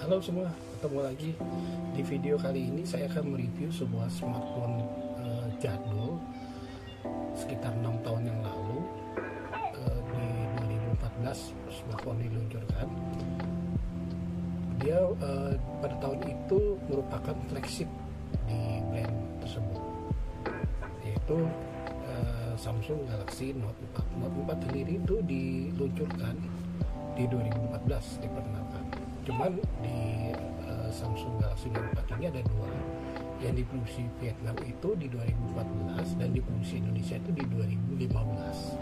Halo semua, ketemu lagi. Di video kali ini saya akan mereview sebuah smartphone jadul sekitar 6 tahun yang lalu. Di 2014 smartphone diluncurkan. Dia pada tahun itu merupakan flagship di brand tersebut, yaitu Samsung Galaxy Note 4. Note 4 sendiri itu diluncurkan di 2014, diperkenalkan. Cuman di Samsung Galaxy Note 4 ini ada dua, yang diproduksi Vietnam itu di 2014 dan diproduksi Indonesia itu di 2015.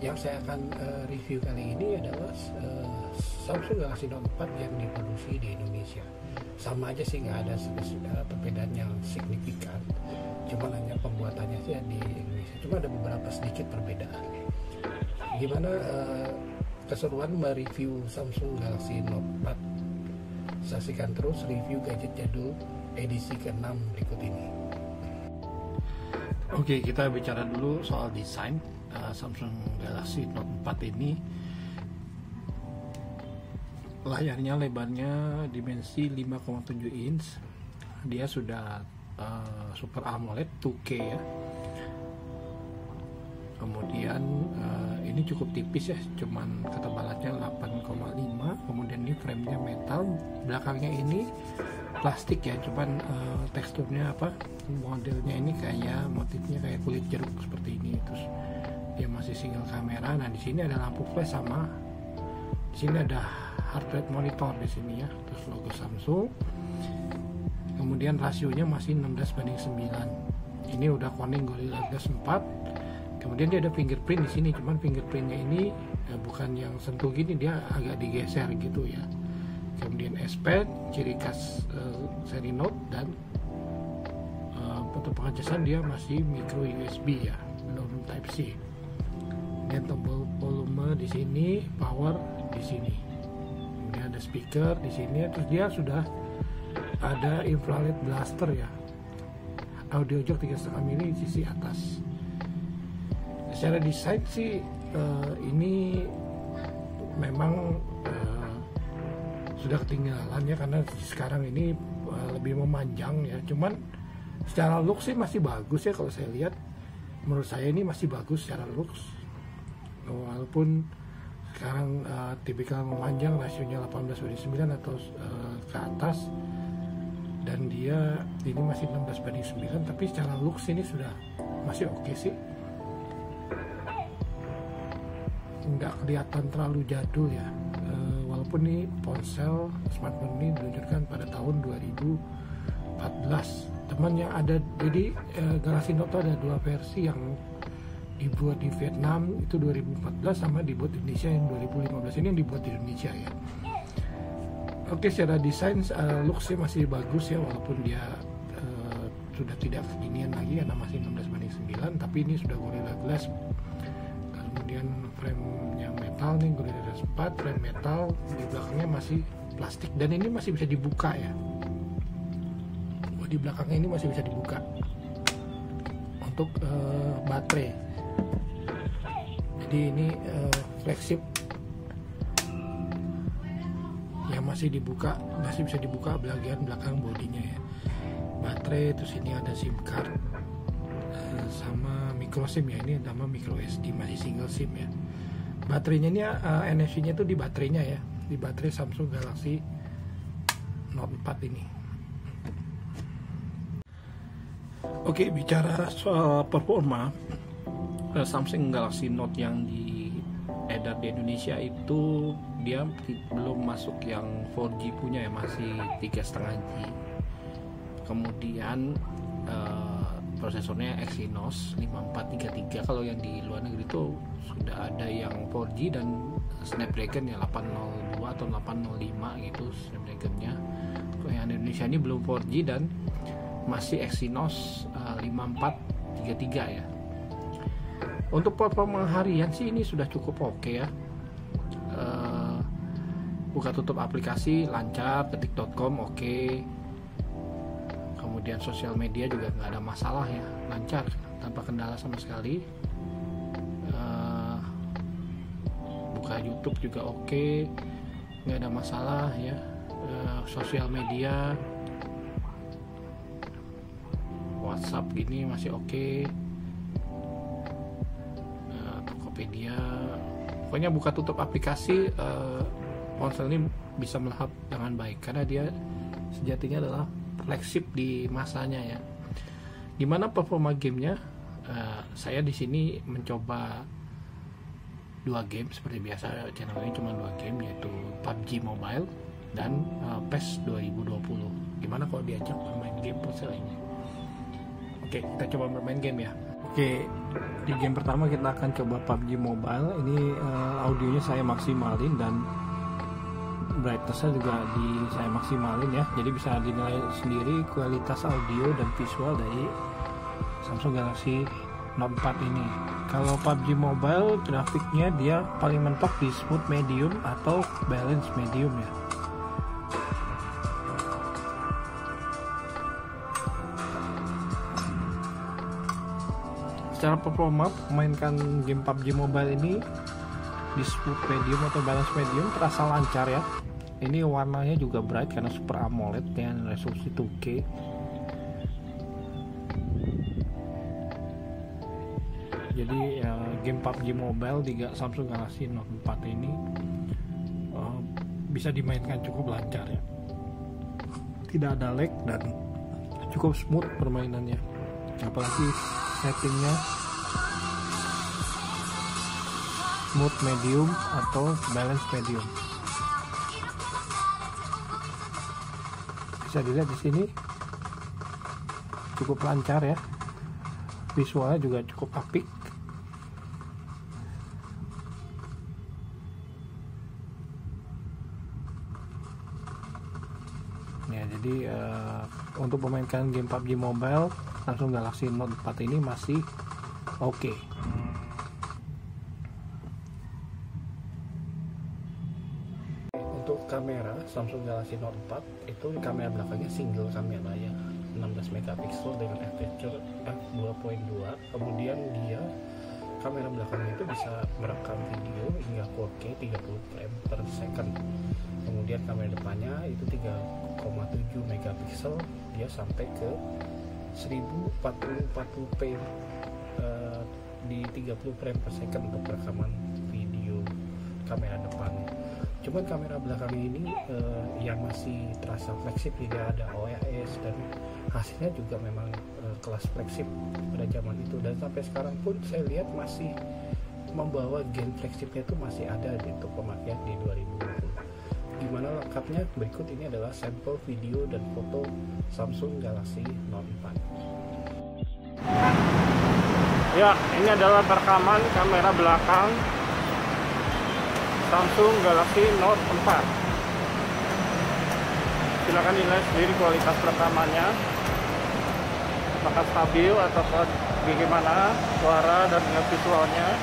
Yang saya akan review kali ini adalah Samsung Galaxy Note 4 yang diproduksi di Indonesia. Sama aja sih, nggak ada perbedaan yang signifikan, cuma hanya pembuatannya sih di Indonesia, cuma ada beberapa sedikit perbedaan. Gimana keseruan mereview Samsung Galaxy Note 4? Saksikan terus review gadget jadul edisi ke-6 berikut ini. Oke, kita bicara dulu soal desain Samsung Galaxy Note 4 ini. Layarnya lebarnya dimensi 5,7 inch. Dia sudah Super AMOLED 2K ya. Kemudian ini cukup tipis ya, cuman ketebalannya 8,5. Kemudian ini framenya metal, belakangnya ini plastik ya, cuman teksturnya modelnya ini kayak motifnya kayak kulit jeruk seperti ini. Terus dia masih single kamera. Nah, di sini ada lampu flash, sama di sini ada heart rate monitor di sini ya, terus logo Samsung. Kemudian rasionya masih 16:9. Ini udah Corning Gorilla Glass 4. Kemudian dia ada fingerprint di sini, cuman fingerprintnya ini bukan yang sentuh gini, dia agak digeser gitu ya. Kemudian S Pen, ciri khas seri Note, dan untuk pengecasan dia masih micro USB ya, belum Type C. Dan tombol volume di sini, power di sini. Kemudian ada speaker di sini, terus dia sudah ada infrared blaster ya. Audio jack 3,5 mili di sisi atas. Secara desain sih ini memang sudah ketinggalan ya, karena sekarang ini lebih memanjang ya. Cuman secara look sih masih bagus ya, kalau saya lihat. Menurut saya ini masih bagus secara looks, walaupun sekarang tipikal memanjang, rasionya 18:9 atau ke atas, dan dia ini masih 16:9, tapi secara looks ini sudah masih oke sih. Nggak kelihatan terlalu jadul ya, walaupun ini ponsel smartphone ini diluncurkan pada tahun 2014. Teman yang ada, jadi Galaxy Note ada dua versi, yang dibuat di Vietnam itu 2014, sama dibuat di Indonesia yang 2015. Ini yang dibuat di Indonesia ya. Oke, secara desain looksnya masih bagus ya, walaupun dia sudah tidak kekinian lagi karena masih 16:9, tapi ini sudah Gorilla Glass. Kemudian frame-nya metal nih, Gorilla Glass 4, frame metal, di belakangnya masih plastik, dan ini masih bisa dibuka ya. Di belakangnya ini masih bisa dibuka untuk baterai. Jadi ini flagship yang masih dibuka, masih bisa dibuka bagian belakang bodinya ya. Baterai, terus ini ada SIM card sama micro SIM ya, ini nama micro SD, masih single SIM ya. Baterainya ini NFC-nya itu di baterainya ya, di baterai Samsung Galaxy Note 4 ini. Oke, bicara soal performa, Samsung Galaxy Note yang diedar di Indonesia itu dia belum masuk yang 4G punya ya, masih 3,5G. Kemudian prosesornya Exynos 5433. Kalau yang di luar negeri itu sudah ada yang 4G dan Snapdragon ya 802 atau 805 gitu Snapdragonnya. Kalau yang di Indonesia ini belum 4G dan masih Exynos 5433 ya. Untuk performa harian sih ini sudah cukup oke ya. Buka tutup aplikasi lancar, ketik.com oke. Kemudian sosial media juga nggak ada masalah ya, lancar tanpa kendala sama sekali. Buka YouTube juga oke, nggak ada masalah ya. sosial media, WhatsApp gini masih oke. Tokopedia, pokoknya buka tutup aplikasi ponsel ini bisa melahap dengan baik karena dia sejatinya adalah flagship di masanya ya. Gimana performa gamenya? Saya di sini mencoba 2 game seperti biasa, channel ini cuma 2 game, yaitu PUBG Mobile dan PES 2020. Gimana kalau diajak bermain game ponsel ini? Oke, kita coba bermain game ya. Oke, di game pertama kita akan coba PUBG Mobile. Ini audionya saya maksimalin dan brightness-nya juga saya maksimalin ya. Jadi bisa dinilai sendiri kualitas audio dan visual dari Samsung Galaxy Note 4 ini. Kalau PUBG Mobile grafiknya dia paling mentok di smooth medium atau balance medium ya. Secara performa memainkan game PUBG Mobile ini di smooth medium atau balance medium terasa lancar ya. Ini warnanya juga bright karena Super AMOLED dengan resolusi 2K. Jadi game PUBG Mobile di Samsung Galaxy Note 4 ini bisa dimainkan cukup lancar ya. Tidak ada lag dan cukup smooth permainannya. Apalagi settingnya smooth medium atau balance medium. Bisa dilihat di sini cukup lancar ya, visualnya juga cukup apik. Ya, jadi untuk memainkan game PUBG Mobile Samsung Galaxy Note 4 ini masih oke. Untuk kamera Samsung Galaxy Note 4 itu kamera belakangnya single kamera ya, 16 megapiksel dengan aperture f2.2. Kemudian dia kamera belakangnya itu bisa merekam video hingga 4K 30 frame per second. Kemudian kamera depannya itu 3,7 megapiksel, dia sampai ke 1040p di 30 frame per second untuk rekaman video kamera depan. Cuman kamera belakang ini yang masih terasa flagship, tidak ada OIS dan hasilnya juga memang kelas flagship pada zaman itu, dan sampai sekarang pun saya lihat masih membawa gen flagshipnya itu masih ada di untuk pemakaian di 2020. Gimana lengkapnya? Berikut ini adalah sampel video dan foto Samsung Galaxy Note 4. Ya, ini adalah rekaman kamera belakang Samsung Galaxy Note 4. Silakan dinilai sendiri kualitas rekamannya, apakah stabil atau bagaimana suara dan visualnya.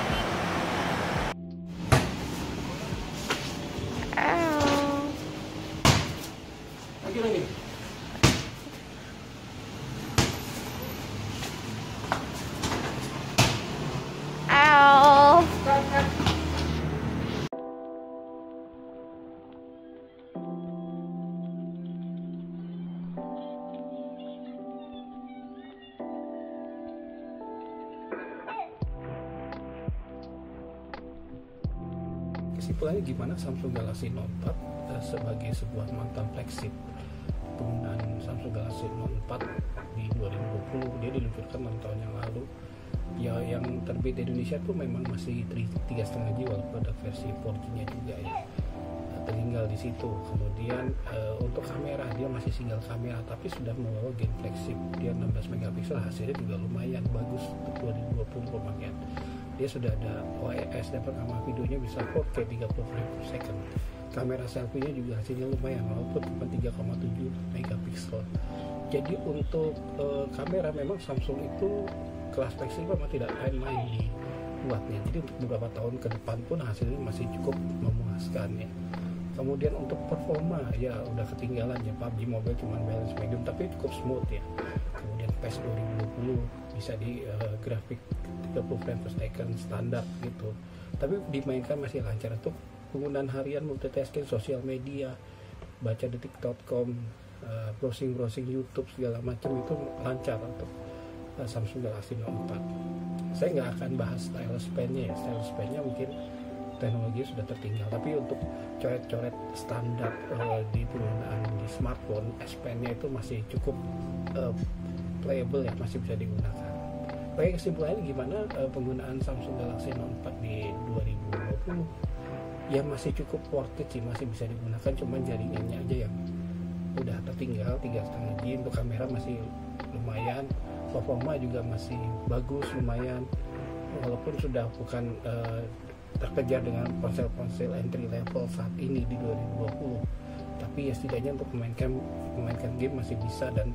Lagi. Kesimpulannya gimana Samsung Galaxy Note 4 sebagai sebuah mantan flagship penggunaan Samsung Galaxy Note 4 di 2020. Dia diluncurkan 6 tahun yang lalu ya. Yang terbit di Indonesia tuh memang masih 3,5G walaupun ada versi 4G nya juga ya, tertinggal di situ. Kemudian untuk kamera dia masih single kamera tapi sudah membawa gen flagship, dia 16 megapiksel, hasilnya juga lumayan bagus untuk 2020 pemakaian. Dia sudah ada OIS dan rekaman videonya bisa 4K 30 frame per second. Kamera selfie-nya juga hasilnya lumayan walaupun cuma 3,7 megapiksel. Jadi untuk kamera memang Samsung itu kelas flagship memang tidak main-main di buatnya. Jadi untuk beberapa tahun ke depan pun hasilnya masih cukup memuaskan ya. Kemudian untuk performa ya udah ketinggalan ya, PUBG Mobile cuma balance medium tapi cukup smooth ya. Kemudian PES 2020 bisa di grafik 30 frame per second standar gitu, tapi dimainkan masih lancar. Untuk penggunaan harian multitasking sosial media baca detik.com, browsing YouTube segala macam itu lancar untuk Samsung Galaxy Note 4. Saya nggak akan bahas stylus pen-nya ya, stylus pen-nya mungkin teknologi sudah tertinggal, tapi untuk coret-coret standar di penggunaan di smartphone, S Pen-nya itu masih cukup playable ya, masih bisa digunakan. Oke, kesimpulannya gimana penggunaan Samsung Galaxy Note 4 di 2020? Ya masih cukup worth it sih, masih bisa digunakan, cuman jaringannya aja yang udah tertinggal 3,5G. Untuk kamera masih lumayan, performa juga masih bagus lumayan, walaupun sudah bukan terkejar dengan ponsel-ponsel entry level saat ini di 2020, tapi ya setidaknya untuk memainkan game masih bisa, dan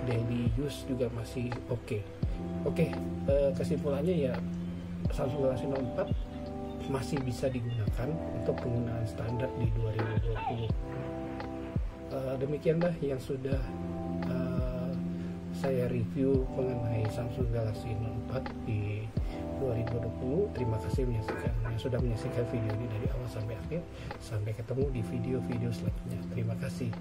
daily use juga masih oke. Kesimpulannya ya Samsung Galaxy Note 4 masih bisa digunakan untuk penggunaan standar di 2020. Demikianlah yang sudah saya review mengenai Samsung Galaxy Note 4 di 2020. Terima kasih yang sudah menyaksikan video ini dari awal sampai akhir. Sampai ketemu di video-video selanjutnya. Terima kasih.